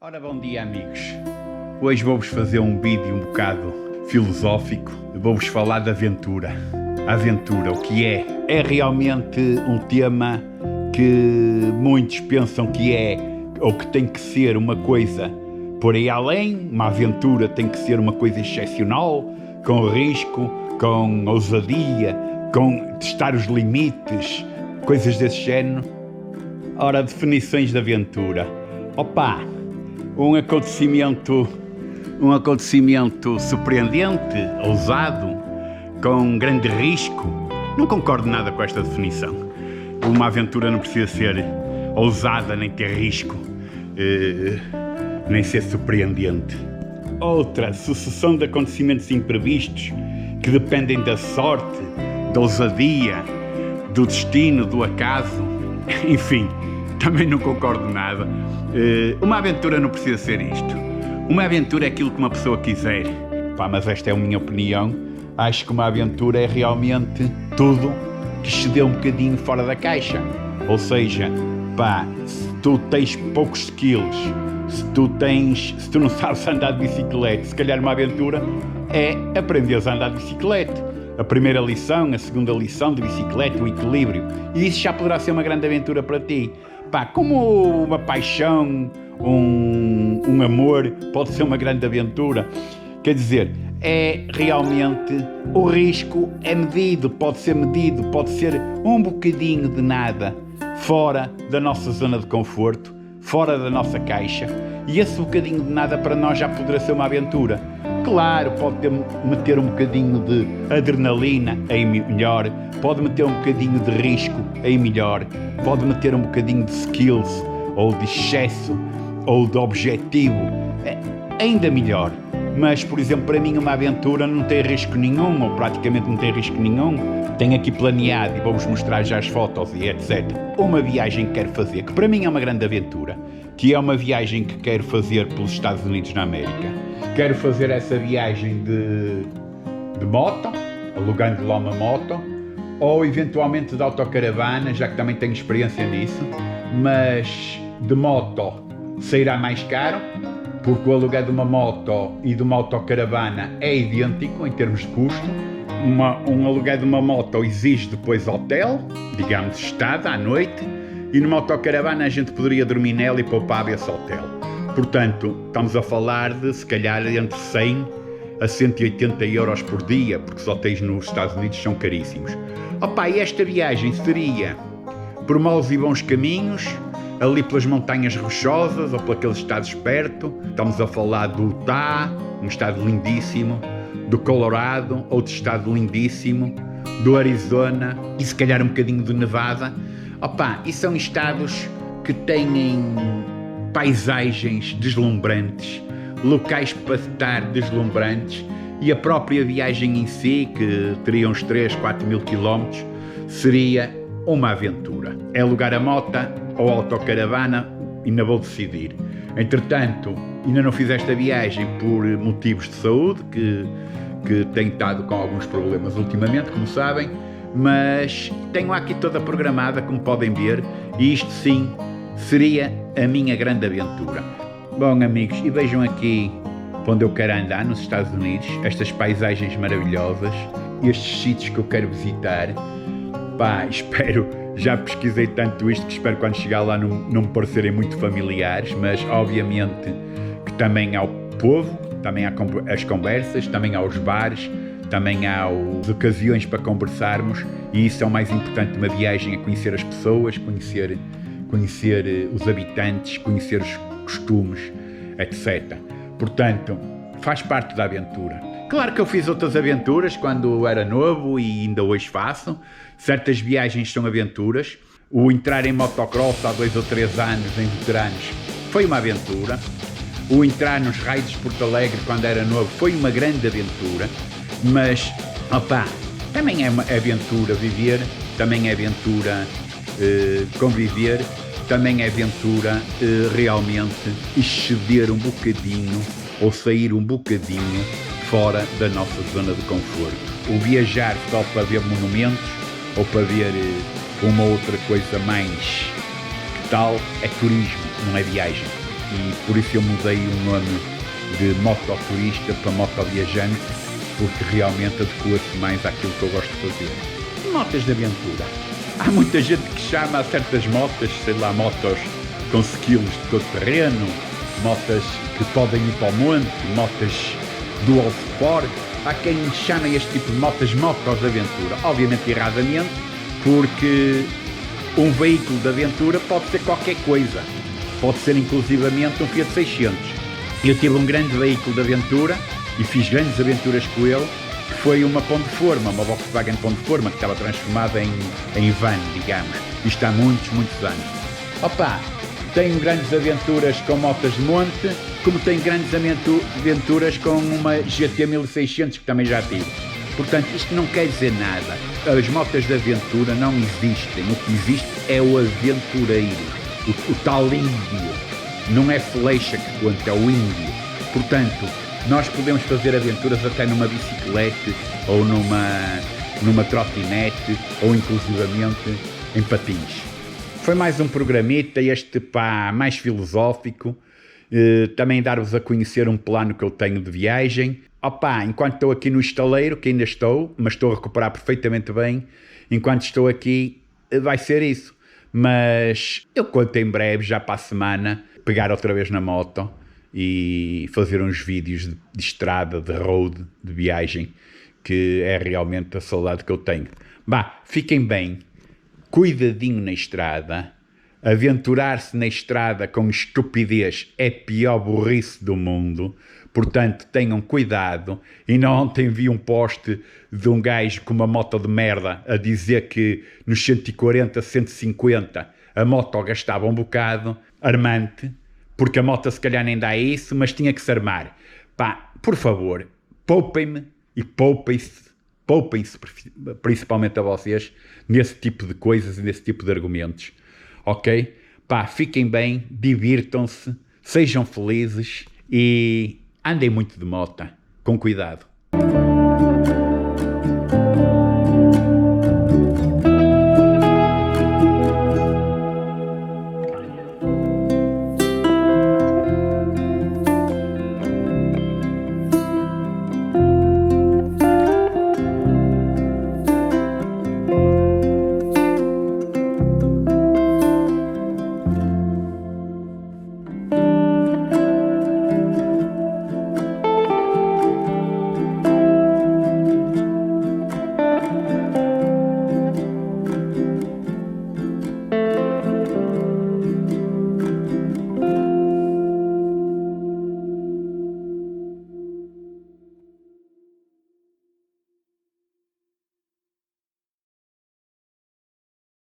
Ora, bom dia, amigos. Hoje vou-vos fazer um vídeo um bocado filosófico. Vou-vos falar de aventura. A aventura, o que é? É realmente um tema que muitos pensam que é, ou que tem que ser uma coisa por aí além. Uma aventura tem que ser uma coisa excepcional, com risco, com ousadia, com testar os limites, coisas desse género. Ora, definições de aventura. Opa! Um acontecimento surpreendente, ousado, com grande risco. Não concordo nada com esta definição. Uma aventura não precisa ser ousada, nem ter risco, nem ser surpreendente. Outra, sucessão de acontecimentos imprevistos que dependem da sorte, da ousadia, do destino, do acaso. Enfim, também não concordo nada. Uma aventura não precisa ser isto. Uma aventura é aquilo que uma pessoa quiser. Mas esta é a minha opinião. Acho que uma aventura é realmente tudo que se dê um bocadinho fora da caixa. Ou seja, se tu tens poucos skills, se tu não sabes andar de bicicleta, se calhar uma aventura é aprenderes a andar de bicicleta. A primeira lição, a segunda lição de bicicleta, o equilíbrio. E isso já poderá ser uma grande aventura para ti. Como uma paixão, um amor, pode ser uma grande aventura. Quer dizer, é realmente, o risco é medido, pode ser um bocadinho de nada, fora da nossa zona de conforto, fora da nossa caixa. E esse bocadinho de nada para nós já poderá ser uma aventura. Claro, pode meter um bocadinho de adrenalina, aí melhor. Pode meter um bocadinho de risco, aí melhor. Pode meter um bocadinho de skills, ou de excesso, ou de objetivo, ainda melhor. Mas, por exemplo, para mim uma aventura não tem risco nenhum, ou praticamente não tem risco nenhum. Tenho aqui planeado, e vou-vos mostrar já as fotos e etc. Uma viagem que quero fazer, que para mim é uma grande aventura, que é uma viagem que quero fazer pelos Estados Unidos da América. Quero fazer essa viagem de moto, alugando lá uma moto, ou eventualmente de autocaravana, já que também tenho experiência nisso, mas de moto sairá mais caro, porque o aluguel de uma moto e de uma autocaravana é idêntico em termos de custo. Um aluguel de uma moto exige depois hotel, digamos, estada à noite, e numa autocaravana a gente poderia dormir nela e poupar esse hotel. Portanto, estamos a falar de, se calhar, entre 100 a 180 euros por dia, porque os hotéis nos Estados Unidos são caríssimos. E esta viagem seria por maus e bons caminhos, ali pelas montanhas rochosas ou por aqueles estados perto. Estamos a falar do Utah, um estado lindíssimo, do Colorado, outro estado lindíssimo, do Arizona e se calhar um bocadinho de Nevada. E são estados que têm paisagens deslumbrantes, locais para estar deslumbrantes, e a própria viagem em si, que teria uns 3, 4 mil quilómetros, seria uma aventura. É alugar a moto ou a autocaravana, ainda vou decidir. Entretanto, ainda não fiz esta viagem por motivos de saúde, que tenho estado com alguns problemas ultimamente, como sabem, mas tenho aqui toda programada, como podem ver, e isto sim seria a minha grande aventura. Bom, amigos, e vejam aqui onde eu quero andar nos Estados Unidos, estas paisagens maravilhosas, estes sítios que eu quero visitar. Espero, já pesquisei tanto isto que espero quando chegar lá não me parecerem muito familiares, mas obviamente que também há o povo, também há as conversas, também há os bares, também há as ocasiões para conversarmos, e isso é o mais importante de uma viagem, é conhecer as pessoas, conhecer os habitantes, conhecer os costumes, etc. Portanto, faz parte da aventura. Claro que eu fiz outras aventuras quando era novo e ainda hoje faço. Certas viagens são aventuras. O entrar em motocross há 2 ou 3 anos em veteranos foi uma aventura. O entrar nos raios de Porto Alegre quando era novo foi uma grande aventura. Mas, também é uma aventura viver, também é aventura conviver, também é aventura realmente exceder um bocadinho ou sair um bocadinho fora da nossa zona de conforto. O viajar só para ver monumentos ou para ver uma outra coisa mais que tal é turismo, não é viagem. e por isso eu mudei o nome de mototurista para motoviajante, porque realmente adequa-se mais àquilo que eu gosto de fazer. Motas de aventura. Há muita gente que chama a certas motas, sei lá, motos com skills de todo terreno, motas que podem ir para o monte, motas dual sport. Há quem chama este tipo de motos de aventura. Obviamente erradamente, porque um veículo de aventura pode ser qualquer coisa. Pode ser inclusivamente um Fiat 600. Eu tive um grande veículo de aventura e fiz grandes aventuras com ele, que foi uma Pão de Forma, uma Volkswagen Pão de Forma, que estava transformada em van, digamos. Isto há muitos anos. Opa, tenho grandes aventuras com motas de monte, como tenho grandes aventuras com uma GT 1600, que também já tive. Portanto, isto não quer dizer nada. As motas de aventura não existem. O que existe é o aventureiro, o tal índio. Não é flecha que conta, é o índio. Portanto, nós podemos fazer aventuras até numa bicicleta ou numa trotinete ou inclusivamente em patins. Foi mais um programita, este mais filosófico, também dar-vos a conhecer um plano que eu tenho de viagem. Opa, enquanto estou aqui no estaleiro, que ainda estou, mas estou a recuperar perfeitamente bem, enquanto estou aqui vai ser isso. Mas eu conto em breve, já para a semana, pegar outra vez na moto e fazer uns vídeos de estrada, de road, de viagem, que é realmente a saudade que eu tenho. Bah, fiquem bem, cuidadinho na estrada. Aventurar-se na estrada com estupidez é a pior burrice do mundo. Portanto, tenham cuidado. E não ontem vi um post de um gajo com uma moto de merda a dizer que nos 140, 150 a moto gastava um bocado, armante, porque a moto se calhar nem dá isso, mas tinha que se armar. Pá, por favor, poupem-me e poupem-se, principalmente a vocês, nesse tipo de coisas e nesse tipo de argumentos. Ok? Pá, fiquem bem, divirtam-se, sejam felizes e andem muito de moto, com cuidado.